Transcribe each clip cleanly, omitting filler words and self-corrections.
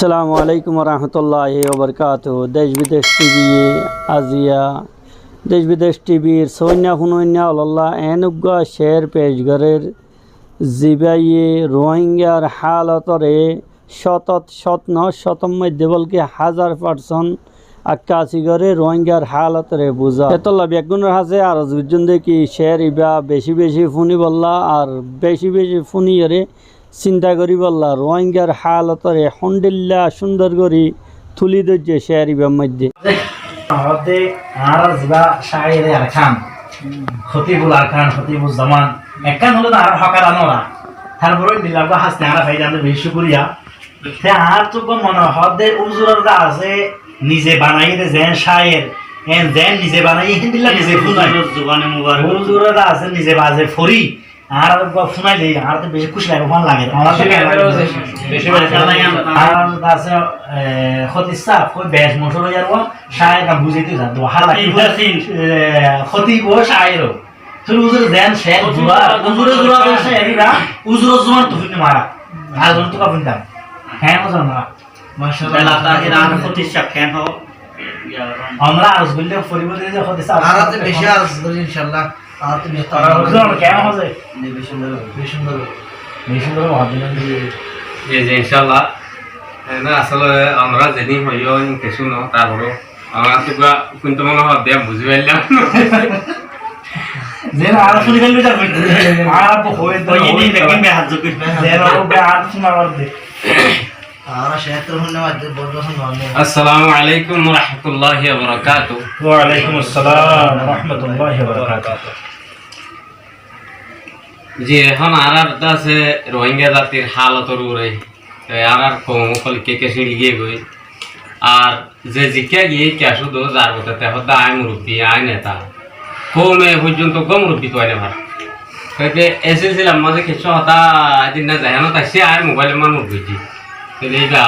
আসসালামু আলাইকুম রহমতুল্লাহি ওবরকাতুহু। দেশ বিদেশ টিভি আজিয়া দেশ বিদেশ টিভির সৈন্য হুনৈন্য আল্লাহ এনুগ্গা শের পেশগরের জিবাইয়ে রোহিঙ্গার হালতরে শতন শতম মধ্যে বলকে 1000% আক্কাশি করে রোহিঙ্গার হালতরে বুঝা এতলা বেগুনের হাসে আর বুঝুন দেখি শের ইবা বেশি বেশি ফুনি বললা আর বেশি বেশি ফুনি এরে চিন্তা করি বললা রোহিঙ্গার হালতরে হন্ডিল্লা সুন্দর করি তুলি ধরছে শের ইবার মধ্যে হতে আর জিবা শায়েরে আর খান খতিবুল আর খান খতিবুল জামান একখান হলো আর হকার আনোরা তারপরে দিলাগা হাসতে আর ভাই জানতে বেশি শুকরিয়া তে আর তো মনে হদে উজুররা আছে নিজে বানাইতে যেন শায়ের এন যেন নিজে বানাই হিন্দিলা নিজে ফুনাই জুবানে মুবারক উজুররা আছে নিজে বাজে ফরি আর ফুনাই দেই আর তো বেশি খুশি লাগে ভালো লাগে আমার তো বেশি আর আছে খতিসা কই বেশ মশলা যারো শায়ের কা বুঝাইতে যা দো হালা কি খতি গো শায়েরও তুই উজুর দেন শেখ জুয়া উজুরে আছে এরিরা উজুর জুয়ান তো ফিনে মারা আর জন তো কাবিন দাম হ্যাঁ মজা না মাশাআল্লাহ লাতা ইরান খতিসা ফ্যান হও আমরা আজ বললে পরিবর্তে যে খতিসা আরাতে বেশি আজ বলি ইনশাআল্লাহ আর তুমি তারা ওজন কেমন হবে বেশি সুন্দর হবে না যে ইনশাআল্লাহ না আসলে আমরা যেদিন হইও কিছু না তারপরে আমার তো কিন্তু মনে হয় দেব বুঝি পাইলাম যেন আর শুনি ফেলবি যাবে আর তো হয়ে তো এই দেখেন বে হাত জুকি যেন বে হাত শোনা করবে আর শেয়ার ধন্যবাদ বলবো না আসসালামু আলাইকুম ওয়া রাহমাতুল্লাহি ওয়া বারাকাতুহু ওয়া আলাইকুম আসসালাম ওয়া রাহমাতুল্লাহি ওয়া বারাকাতুহু যে এখন আর আছে রোহিঙ্গা জাতির হালতর উড়ে আর কমকল কে সিঁড়ি গিয়ে গই আর যে জিকা গিয়ে কে শুধু যার কথা হত্যা আয় মুরব্বী আয় নেতা কমে পর্যন্ত কম মুরব্বী তো আয় ভার এসেছিলাম মাঝে কিছু হতা দিন না যায় না তাই সে আয় মোবাইলে মান মুরব্বী এইটা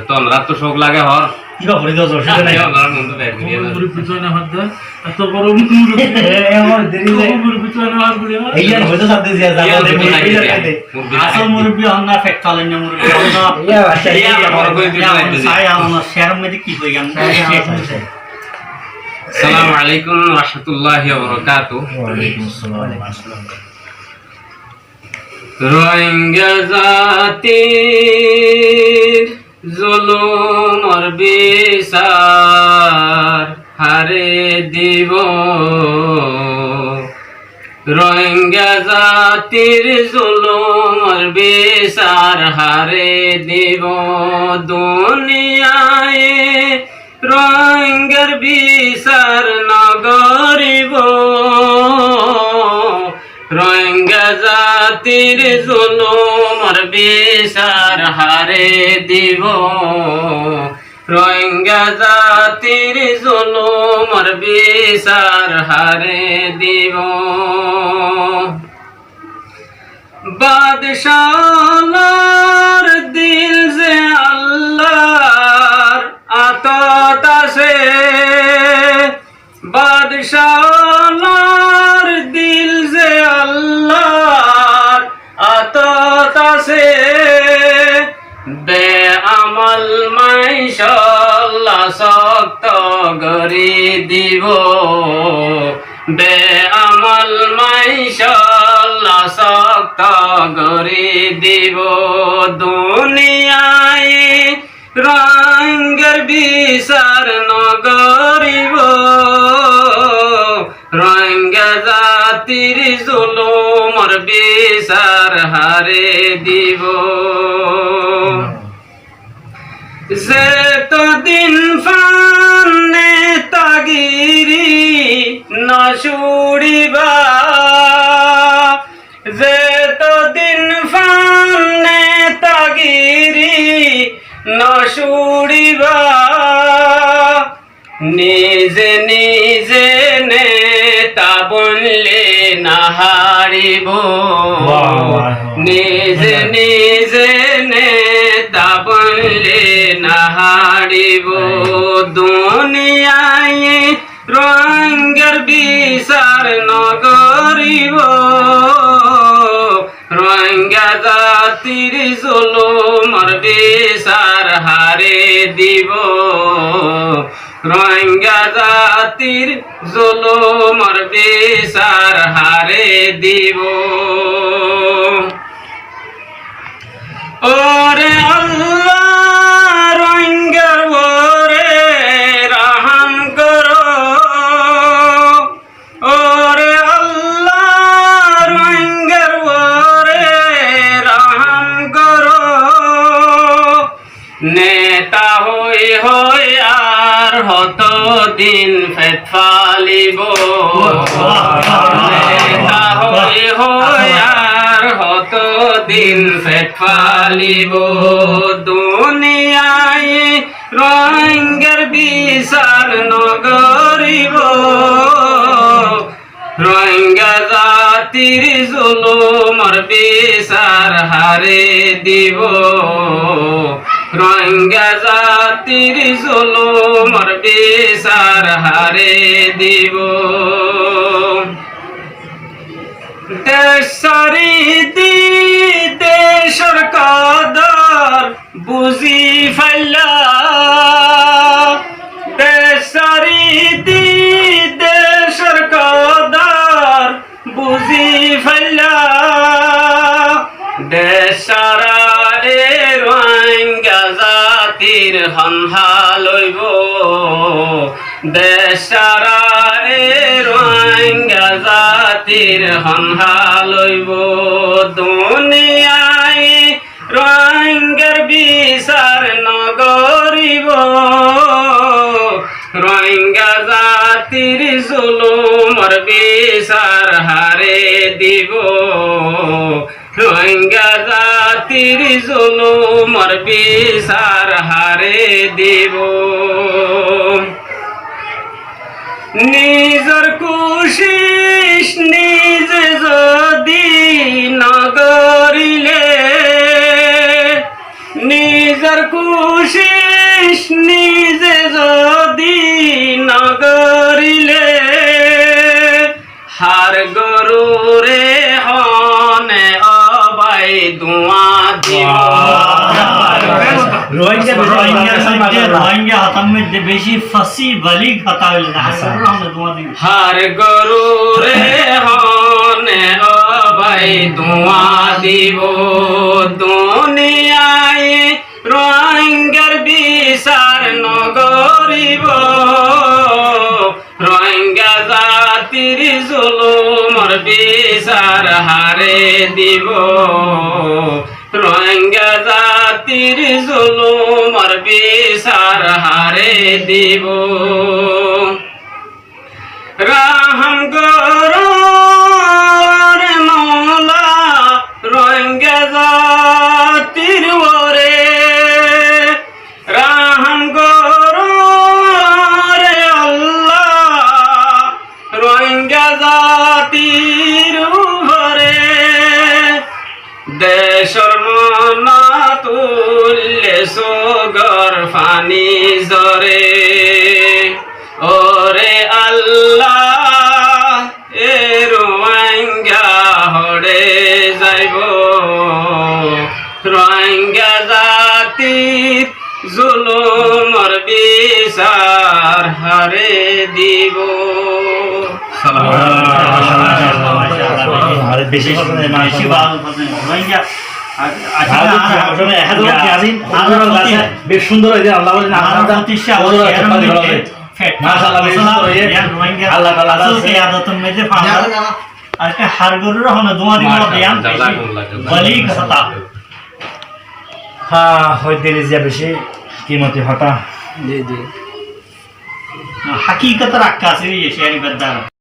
তো আমরা তো শোক লাগে হর কিবা করে দাও সেটা নাই আমার মন তো ব্যাগ দিয়ে মুরুব পিছনে হাত দে এত বড় মুরুব আমার দেরি যায় মুরুব পিছনে হাত দিয়ে এই আর হয়তো সাথে দিয়া যাবে আসল মুরুব অন্য ফ্যাক্টরি না মুরুব অন্য সাই আমার শেয়ার মধ্যে কি হই গেল আসসালামু আলাইকুম ওয়া রাহমাতুল্লাহি ওয়া বারাকাতুহু ওয়া আলাইকুম আসসালাম রোহিঙ্গা জাতির জুলুম আর বিচার হারে দিব রোহিঙ্গা জাতির জুলুম আর বিচার হারে দিব দুনিয়ায় রোহিঙ্গার বিচার নগরিব রোহিঙ্গা জাতির জুলুম আর বিচার হারে দিব রোহিঙ্গা জাতির জুলুম আর বিচার হারে দিব বাদশাহর দিল যে আল্লাহর আতত আছে বাদশাহর দিল যে আল্লাহর আতত আছে বেআমল মাইশাল্লাহ শক্ত গরি দিব বেআমল মাইশাল্লাহ শক্ত গরি দিব দুনিয়ায় রোহিঙ্গার বিচার নগরিব রোহিঙ্গা জাতির জুলুম আর বিচার হারে দিব যে তো দিন ফানে তাগিরি নসুড়িবা যে তো দিন ফানে তাগিরি নসুড়িবা নিজে নিজে নেতা বললে না হারিব নিজে নিজে নেতা বললে না হারিব দুনিয়ায় রোহিঙ্গার বিচার নগরিব রোহিঙ্গা রোহিঙ্গা জাতির জুলুমের বিচার হারে দিব রোহিঙ্গা জাতির জুলুমের বিচার হারে দিব ওরে আল্লাহ রোহিঙ্গার ওরে রহম করো ওরে আল্লাহ রোহিঙ্গার ওরে রহম করো নেতা হই হই আর হত দিন ফেত ফালিব নেতা হই হই আর হত দিন ফেত ফালিব দুনিয়ায় রোহিঙ্গার বিচার নগরিব রোহিঙ্গা জাতির জুলুমের বিচার হারে দিব রোহিঙ্গা জাতির জুলুমের বিচার হারে দিব দেশারি দি দেশর কাদর বুঝি ফেলা দেশারি দি দেশর কাদর বুঝি ফেলা দেশারা এ রোহিঙ্গা জাতির হনহালইব দেশারা এ রোহিঙ্গা জাতির হনহালইব দুনিয়ায় রোহিঙ্গার বিচার নগরিব রোহিঙ্গা জাতির জুলুমের বিচার হারে দিব রোহিঙ্গা জাতির জুলুমের বিচার হারে দিব নিজের কোশিশ নিজে যদি নগরিলে নিজের কোশিশ নিজে যদি নগরিলে হার গরুরে হনে অবাই দুয়া দিব রোহিঙ্গা হতার মধ্যে বেশি ফাঁসি বালিক হতা হইল না হার গরুরে হনে অবাই দুয়া দিব দুনিয়ায় রোহিঙ্গার বিচার নগরিব রোহিঙ্গা জাতির জুলুমের বিচার হারে দিব রোহিঙ্গা জাতির জুলুমের বিচার হারে দিব রাহম করো রে মওলা রোহিঙ্গা জাতির ওরে রাহম করো রে আল্লাহ রোহিঙ্গা জাতির ওরে দেশর মনা তুল্লে সোগর ফানি জরে ওরে আল্লাহ এ রোহিঙ্গা হড়ে যাইব রোহিঙ্গা জাতির জুলুমের বিচার হারে দিব বেশি বেশি ভালো রোহিঙ্গা বেশ সুন্দর হয়েছে আল্লাহ হার গরুর দোয়া দিব বালিক হতা হ্যাঁ হইতে বেশি কিমতি হতা জি জি হাকিকতের আক্কা আছে এই শেয়ারি বাদ্দার